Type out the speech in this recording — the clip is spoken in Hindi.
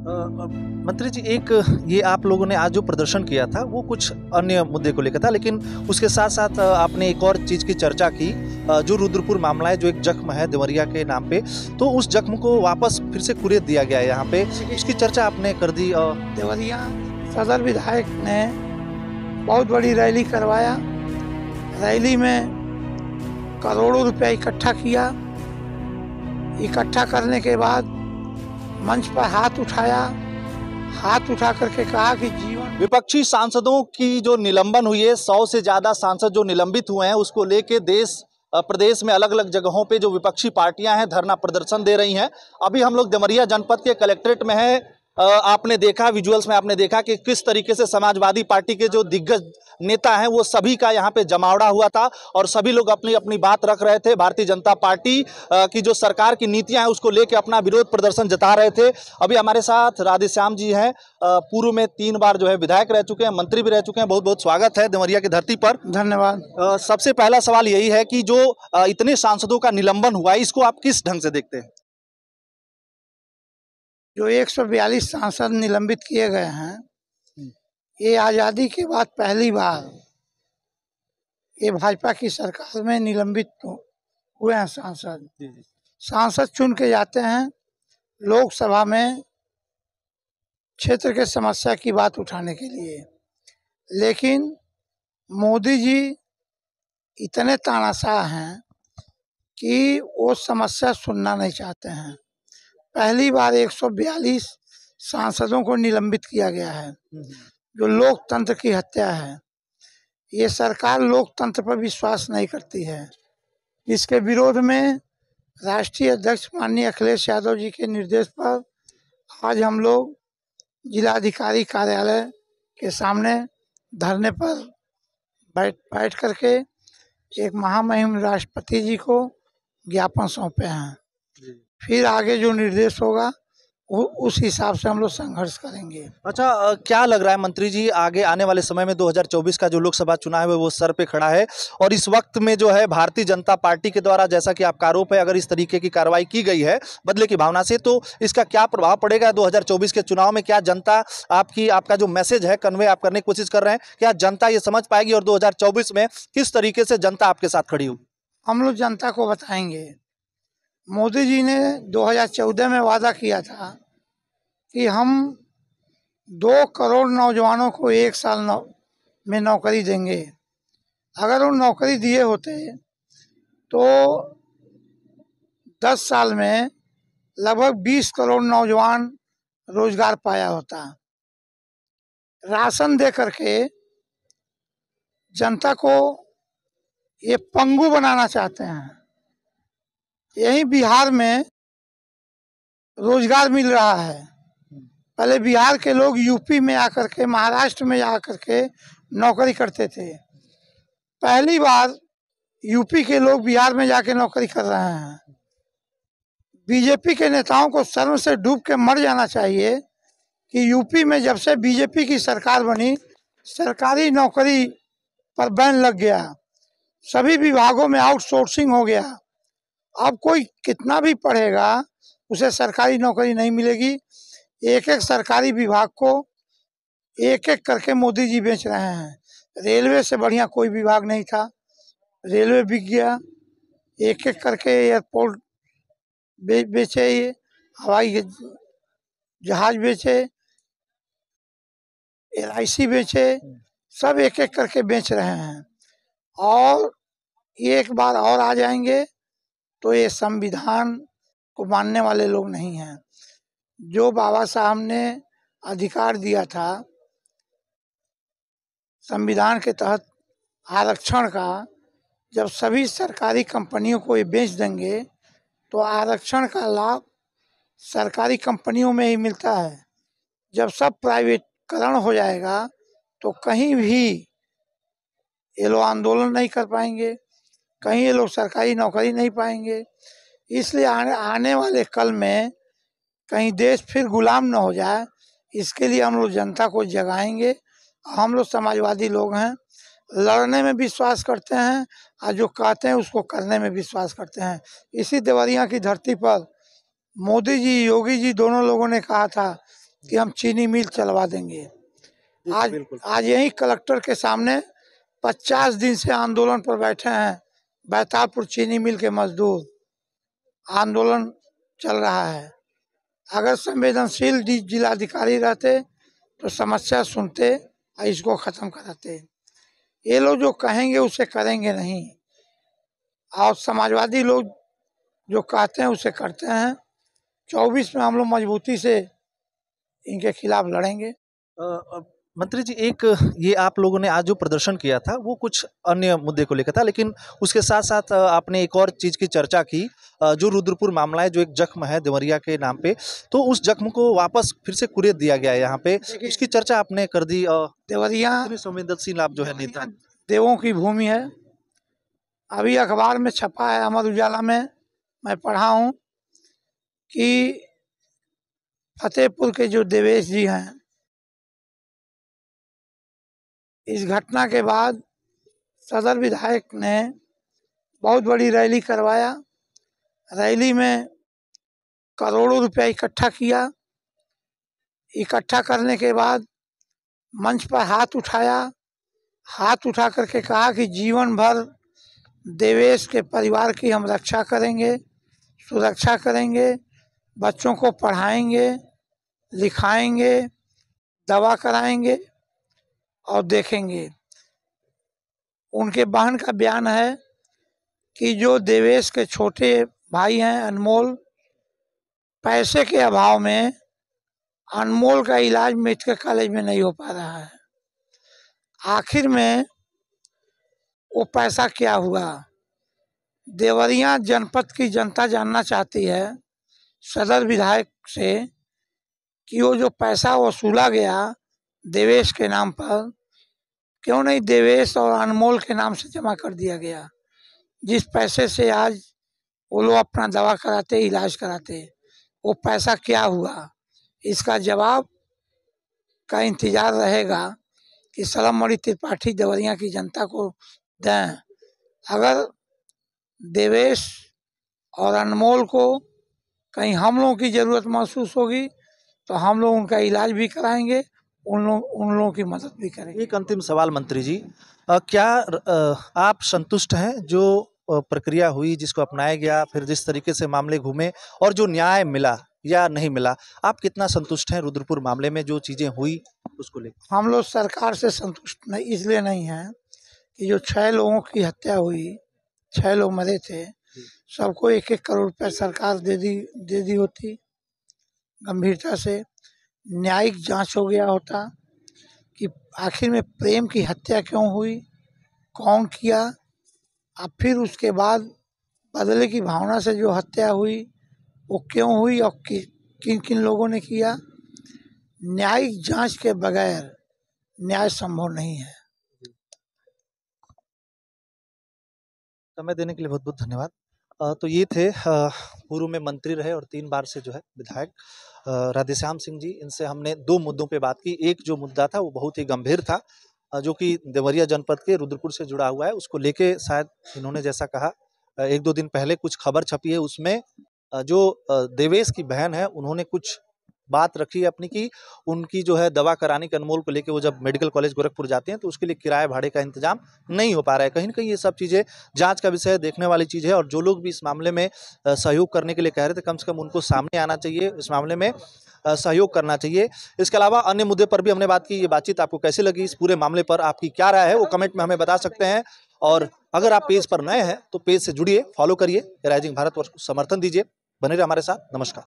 मंत्री जी, एक ये आप लोगों ने आज जो प्रदर्शन किया था वो कुछ अन्य मुद्दे को लेकर था, लेकिन उसके साथ साथ आपने एक और चीज़ की चर्चा की, जो रुद्रपुर मामला है, जो एक जख्म है देवरिया के नाम पे, तो उस जख्म को वापस फिर से कुरेद दिया गया है यहाँ पे, उसकी चर्चा आपने कर दी। देवरिया सदर विधायक ने बहुत बड़ी रैली करवाया। रैली में करोड़ों रुपया इकट्ठा किया। इकट्ठा करने के बाद मंच पर हाथ उठाया, हाथ उठा करके कहा कि जीवन। विपक्षी सांसदों की जो निलंबन हुई है, 100 से ज्यादा सांसद जो निलंबित हुए हैं, उसको लेके प्रदेश में अलग अलग जगहों पे जो विपक्षी पार्टियां हैं धरना प्रदर्शन दे रही हैं। अभी हम लोग देवरिया जनपद के कलेक्ट्रेट में हैं। आपने देखा विजुअल्स में, आपने देखा कि किस तरीके से समाजवादी पार्टी के जो दिग्गज नेता हैं वो सभी का यहाँ पे जमावड़ा हुआ था और सभी लोग अपनी अपनी बात रख रहे थे। भारतीय जनता पार्टी की जो सरकार की नीतियां हैं उसको लेके अपना विरोध प्रदर्शन जता रहे थे। अभी हमारे साथ राधेश्याम जी हैं, पूर्व में 3 बार जो है विधायक रह चुके हैं, मंत्री भी रह चुके हैं। बहुत बहुत स्वागत है देवरिया की धरती पर। धन्यवाद। सबसे पहला सवाल यही है कि जो इतने सांसदों का निलंबन हुआ है, इसको आप किस ढंग से देखते हैं? जो 142 सांसद निलंबित किए गए हैं, ये आज़ादी के बाद पहली बार ये भाजपा की सरकार में निलंबित हुए हैं सांसद। सांसद चुन के जाते हैं लोकसभा में क्षेत्र के समस्या की बात उठाने के लिए, लेकिन मोदी जी इतने तानाशाह हैं कि वो समस्या सुनना नहीं चाहते हैं। पहली बार 142 सांसदों को निलंबित किया गया है, जो लोकतंत्र की हत्या है। ये सरकार लोकतंत्र पर विश्वास नहीं करती है। इसके विरोध में राष्ट्रीय अध्यक्ष माननीय अखिलेश यादव जी के निर्देश पर आज हम लोग जिलाधिकारी कार्यालय के सामने धरने पर बैठ करके एक महामहिम राष्ट्रपति जी को ज्ञापन सौंपे हैं। फिर आगे जो निर्देश होगा उस हिसाब से हम लोग संघर्ष करेंगे। अच्छा, क्या लग रहा है मंत्री जी, आगे आने वाले समय में 2024 का जो लोकसभा चुनाव है वो सर पे खड़ा है और इस वक्त में जो है भारतीय जनता पार्टी के द्वारा, जैसा कि आपका आरोप है, अगर इस तरीके की कार्रवाई की गई है बदले की भावना से, तो इसका क्या प्रभाव पड़ेगा 2024 के चुनाव में? क्या जनता आपका जो मैसेज है कन्वे आप करने की कोशिश कर रहे हैं, क्या जनता ये समझ पाएगी और 2024 में किस तरीके से जनता आपके साथ खड़ी होगी? हम लोग जनता को बताएंगे। मोदी जी ने 2014 में वादा किया था कि हम 2 करोड़ नौजवानों को 1 साल में नौकरी देंगे। अगर वो नौकरी दिए होते तो 10 साल में लगभग 20 करोड़ नौजवान रोजगार पाया होता। राशन दे करके जनता को ये पंगु बनाना चाहते हैं। यही बिहार में रोजगार मिल रहा है। पहले बिहार के लोग यूपी में आकर के, महाराष्ट्र में आकर के नौकरी करते थे। पहली बार यूपी के लोग बिहार में जाके नौकरी कर रहे हैं। बीजेपी के नेताओं को शर्म से डूब के मर जाना चाहिए कि यूपी में जब से बीजेपी की सरकार बनी, सरकारी नौकरी पर बैन लग गया, सभी विभागों में आउटसोर्सिंग हो गया। अब कोई कितना भी पढ़ेगा उसे सरकारी नौकरी नहीं मिलेगी। एक एक सरकारी विभाग को एक एक करके मोदी जी बेच रहे हैं। रेलवे से बढ़िया कोई विभाग नहीं था, रेलवे बिक गया। एक एक करके एयरपोर्ट बेचे, हवाई जहाज बेचे, LIC बेचे, सब एक एक करके बेच रहे हैं। और एक बार और आ जाएंगे तो ये संविधान को मानने वाले लोग नहीं हैं। जो बाबा साहब ने अधिकार दिया था संविधान के तहत आरक्षण का, जब सभी सरकारी कंपनियों को ये बेच देंगे तो आरक्षण का लाभ सरकारी कंपनियों में ही मिलता है। जब सब प्राइवेटकरण हो जाएगा तो कहीं भी ये लोग आंदोलन नहीं कर पाएंगे, कहीं ये लोग सरकारी नौकरी नहीं पाएंगे। इसलिए आने वाले कल में कहीं देश फिर गुलाम न हो जाए, इसके लिए हम लोग जनता को जगाएंगे। हम लोग समाजवादी लोग हैं, लड़ने में विश्वास करते हैं और जो कहते हैं उसको करने में विश्वास करते हैं। इसी देवरिया की धरती पर मोदी जी, योगी जी दोनों लोगों ने कहा था कि हम चीनी मिल चलवा देंगे। आज बिल्कुल। आज यही कलेक्टर के सामने 50 दिन से आंदोलन पर बैठे हैं बैतालपुर चीनी मिल के मजदूर। आंदोलन चल रहा है। अगर संवेदनशील जिलाधिकारी रहते तो समस्या सुनते और इसको खत्म कराते। ये लोग जो कहेंगे उसे करेंगे नहीं, और समाजवादी लोग जो कहते हैं उसे करते हैं। 24 में हम लोग मजबूती से इनके खिलाफ लड़ेंगे। मंत्री जी, एक ये आप लोगों ने आज जो प्रदर्शन किया था वो कुछ अन्य मुद्दे को लेकर था, लेकिन उसके साथ साथ आपने एक और चीज़ की चर्चा की, जो रुद्रपुर मामला है, जो एक जख्म है देवरिया के नाम पे, तो उस जख्म को वापस फिर से कुरेद दिया गया है यहाँ पे, उसकी चर्चा आपने कर दी। देवरिया संवेदनशील आप जो है नेता, देवों की भूमि है। अभी अखबार में छपा है, अमर उजाला में मैं पढ़ा हूँ कि फतेहपुर के जो देवेश जी हैं, इस घटना के बाद सदर विधायक ने बहुत बड़ी रैली करवाया। रैली में करोड़ों रुपया इकट्ठा किया। इकट्ठा करने के बाद मंच पर हाथ उठाया। हाथ उठा करके कहा कि जीवन भर देवेश के परिवार की हम रक्षा करेंगे, सुरक्षा करेंगे, बच्चों को पढ़ाएंगे, लिखाएंगे, दवा कराएंगे और देखेंगे। उनके बहन का बयान है कि जो देवेश के छोटे भाई हैं अनमोल, पैसे के अभाव में अनमोल का इलाज मेडिकल कॉलेज में नहीं हो पा रहा है। आखिर में वो पैसा क्या हुआ? देवरिया जनपद की जनता जानना चाहती है सदर विधायक से कि वो जो पैसा वसूला गया देवेश के नाम पर, क्यों नहीं देवेश और अनमोल के नाम से जमा कर दिया गया, जिस पैसे से आज वो लोग अपना दवा कराते, इलाज कराते। वो पैसा क्या हुआ? इसका जवाब का इंतजार रहेगा कि सलमणि त्रिपाठी देवरिया की जनता को दें। अगर देवेश और अनमोल को कहीं हम लोगों की ज़रूरत महसूस होगी तो हम लोग उनका इलाज भी कराएंगे, उन लोगों की मदद भी करेंगे। एक अंतिम सवाल मंत्री जी, क्या आप संतुष्ट हैं जो प्रक्रिया हुई, जिसको अपनाया गया, फिर जिस तरीके से मामले घूमे और जो न्याय मिला या नहीं मिला, आप कितना संतुष्ट हैं रुद्रपुर मामले में जो चीज़ें हुई उसको लेकर? हम लोग सरकार से संतुष्ट नहीं इसलिए नहीं हैं कि जो 6 लोगों की हत्या हुई, 6 लोग मरे थे, सबको 1-1 करोड़ रुपया सरकार दे दी होती गंभीरता से, न्यायिक जांच हो गया होता कि आखिर में प्रेम की हत्या क्यों हुई, कौन किया, अब फिर उसके बाद बदले की भावना से जो हत्या हुई वो क्यों हुई और किन किन लोगों ने किया। न्यायिक जांच के बगैर न्याय संभव नहीं है। समय देने के लिए बहुत बहुत धन्यवाद। तो ये थे पूर्व में मंत्री रहे और 3 बार से जो है विधायक राधेश्याम सिंह जी। इनसे हमने 2 मुद्दों पे बात की। एक जो मुद्दा था वो बहुत ही गंभीर था, जो कि देवरिया जनपद के रुद्रपुर से जुड़ा हुआ है। उसको लेके शायद इन्होंने जैसा कहा 1-2 दिन पहले कुछ खबर छपी है, उसमें जो देवेश की बहन है उन्होंने कुछ बात रखी है अपनी कि उनकी जो है दवा कराने के अनमोल को लेके वो जब मेडिकल कॉलेज गोरखपुर जाते हैं तो उसके लिए किराए भाड़े का इंतजाम नहीं हो पा रहा है। कहीं ना कहीं ये सब चीज़ें जांच का विषय है, देखने वाली चीज़ है। और जो लोग भी इस मामले में सहयोग करने के लिए कह रहे थे, कम से कम उनको सामने आना चाहिए, इस मामले में सहयोग करना चाहिए। इसके अलावा अन्य मुद्दे पर भी हमने बात की। ये बातचीत आपको कैसी लगी, इस पूरे मामले पर आपकी क्या राय है, वो कमेंट में हमें बता सकते हैं। और अगर आप पेज पर नए हैं तो पेज से जुड़िए, फॉलो करिए, राइजिंग भारतवर्ष को समर्थन दीजिए। बने रहिए हमारे साथ। नमस्कार।